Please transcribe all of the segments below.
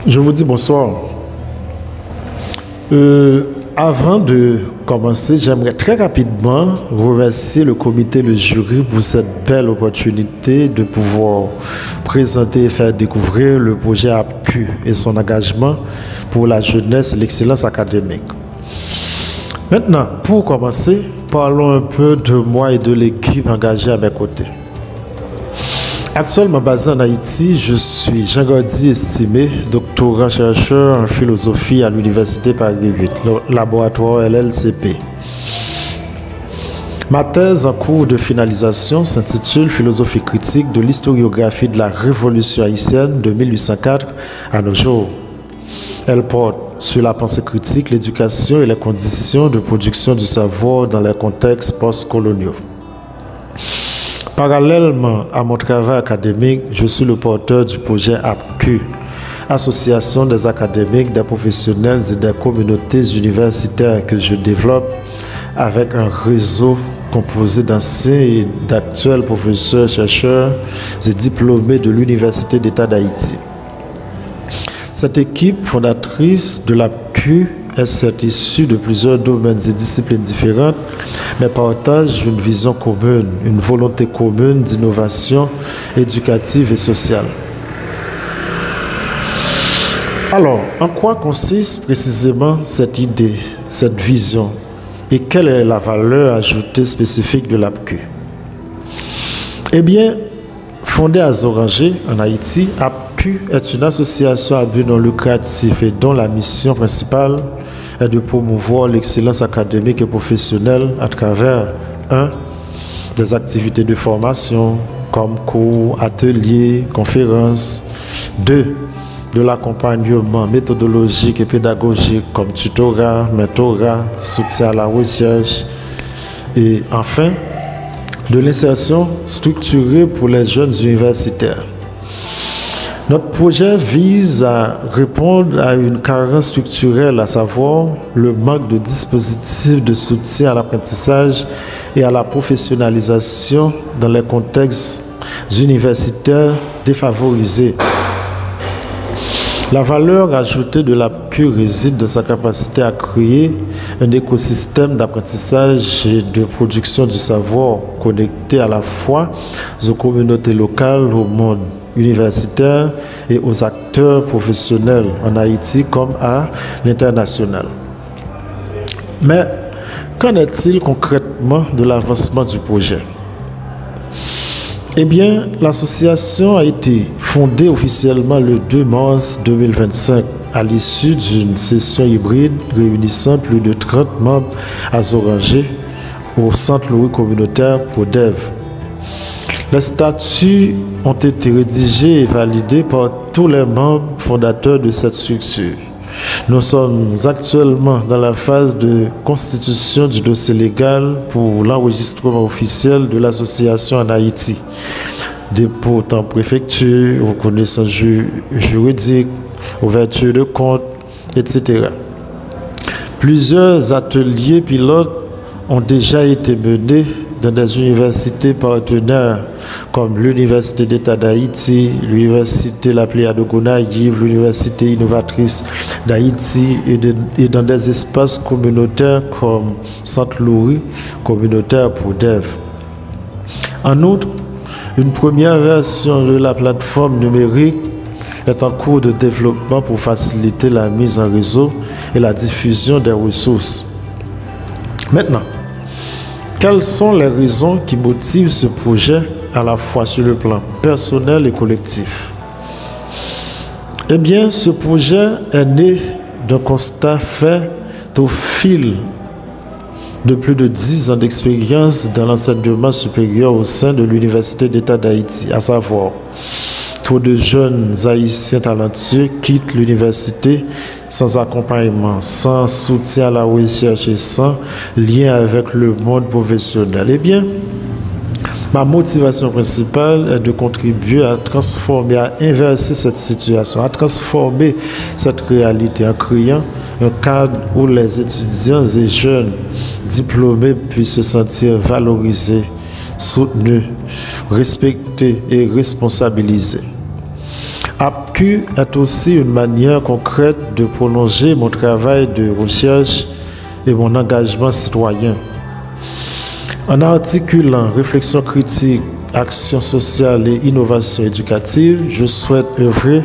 Je vous dis bonsoir. Avant de commencer, j'aimerais très rapidement remercier le comité, le jury pour cette belle opportunité de pouvoir présenter et faire découvrir le projet APCU et son engagement pour la jeunesse et l'excellence académique. Maintenant, pour commencer, parlons un peu de moi et de l'équipe engagée à mes côtés. Actuellement basé en Haïti, je suis Jean Gordy Estimé, doctorant chercheur en philosophie à l'Université Paris 8, le laboratoire LLCP. Ma thèse en cours de finalisation s'intitule Philosophie critique de l'historiographie de la Révolution haïtienne de 1804 à nos jours. Elle porte sur la pensée critique, l'éducation et les conditions de production du savoir dans les contextes post-coloniaux. Parallèlement à mon travail académique, je suis le porteur du projet APCU, Association des académiques, des professionnels et des communautés universitaires que je développe avec un réseau composé d'anciens et d'actuels professeurs, chercheurs et diplômés de l'Université d'État d'Haïti. Cette équipe fondatrice de l'APCU est certes issue de plusieurs domaines et disciplines différentes, mais partage une vision commune, une volonté commune d'innovation éducative et sociale. Alors, en quoi consiste précisément cette idée, cette vision, et quelle est la valeur ajoutée spécifique de l'APCU? Eh bien, fondée à Zoranger, en Haïti, APCU est une association à but non lucratif et dont la mission principale est de promouvoir l'excellence académique et professionnelle à travers 1. Des activités de formation comme cours, ateliers, conférences. 2. De l'accompagnement méthodologique et pédagogique comme tutorat, mentorat, soutien à la recherche. Et enfin, de l'insertion structurée pour les jeunes universitaires. Notre projet vise à répondre à une carence structurelle, à savoir le manque de dispositifs de soutien à l'apprentissage et à la professionnalisation dans les contextes universitaires défavorisés. La valeur ajoutée de l'APCU réside dans sa capacité à créer un écosystème d'apprentissage et de production du savoir connecté à la fois aux communautés locales, au monde universitaire et aux acteurs professionnels en Haïti comme à l'international. Mais qu'en est-il concrètement de l'avancement du projet? Eh bien, l'association a été fondée officiellement le 2 mars 2025 à l'issue d'une session hybride réunissant plus de 30 membres à Zoranger au Centre Louis communautaire ProDev. Les statuts ont été rédigés et validés par tous les membres fondateurs de cette structure. Nous sommes actuellement dans la phase de constitution du dossier légal pour l'enregistrement officiel de l'association en Haïti. Dépôt en préfecture, reconnaissance juridique, ouverture de compte, etc. Plusieurs ateliers pilotes ont déjà été menés dans des universités partenaires comme l'Université d'État d'Haïti, l'Université La Pléiade de Gonaïves, l'Université innovatrice d'Haïti et dans des espaces communautaires comme Centre Louis communautaire ProDev. En outre, une première version de la plateforme numérique est en cours de développement pour faciliter la mise en réseau et la diffusion des ressources. Maintenant, quelles sont les raisons qui motivent ce projet à la fois sur le plan personnel et collectif? Eh bien, ce projet est né d'un constat fait au fil de plus de 10 ans d'expérience dans l'enseignement supérieur au sein de l'Université d'État d'Haïti, à savoir, trop de jeunes haïtiens talentueux quittent l'université sans accompagnement, sans soutien à la recherche et sans lien avec le monde professionnel. Eh bien, ma motivation principale est de contribuer à transformer, à inverser cette situation, à transformer cette réalité en créant un cadre où les étudiants et jeunes diplômés puissent se sentir valorisés, soutenus, respectés et responsabilisés. APCU est aussi une manière concrète de prolonger mon travail de recherche et mon engagement citoyen. En articulant réflexion critique, action sociale et innovation éducative, je souhaite œuvrer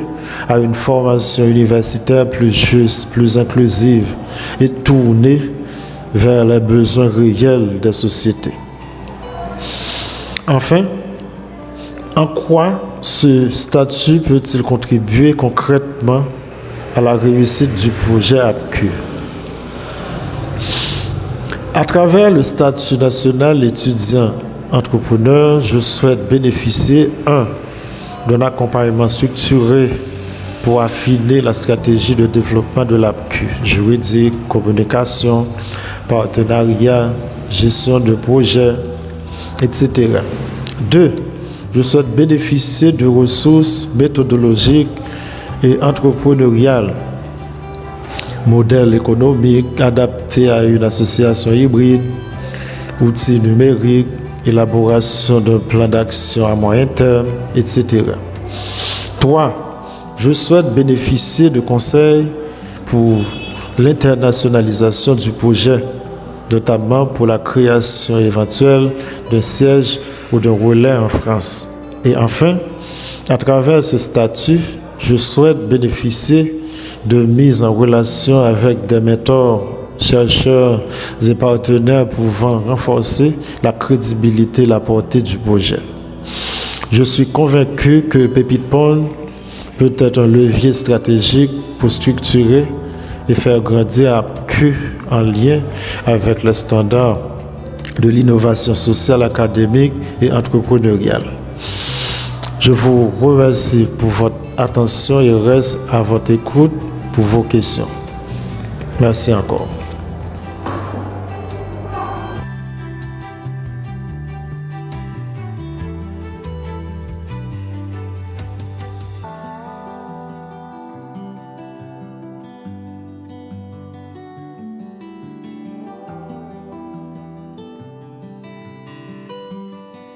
à une formation universitaire plus juste, plus inclusive et tournée vers les besoins réels des sociétés. Enfin, en quoi ce statut peut-il contribuer concrètement à la réussite du projet APCU? À travers le statut national étudiant entrepreneur, je souhaite bénéficier d'un accompagnement structuré pour affiner la stratégie de développement de l'APCU, juridique, communication, partenariat, gestion de projet, etc. 2. Je souhaite bénéficier de ressources méthodologiques et entrepreneuriales, modèles économiques adaptés à une association hybride, outils numériques, élaboration d'un plan d'action à moyen terme, etc. 3. Je souhaite bénéficier de conseils pour l'internationalisation du projet, notamment pour la création éventuelle d'un siège ou d'un relais en France. Et enfin, à travers ce statut, je souhaite bénéficier de mise en relation avec des mentors, chercheurs et partenaires pouvant renforcer la crédibilité et la portée du projet. Je suis convaincu que Pépite Pond peut être un levier stratégique pour structurer et faire grandir APCU en lien avec les standards de l'innovation sociale, académique et entrepreneuriale. Je vous remercie pour votre attention et reste à votre écoute pour vos questions. Merci encore.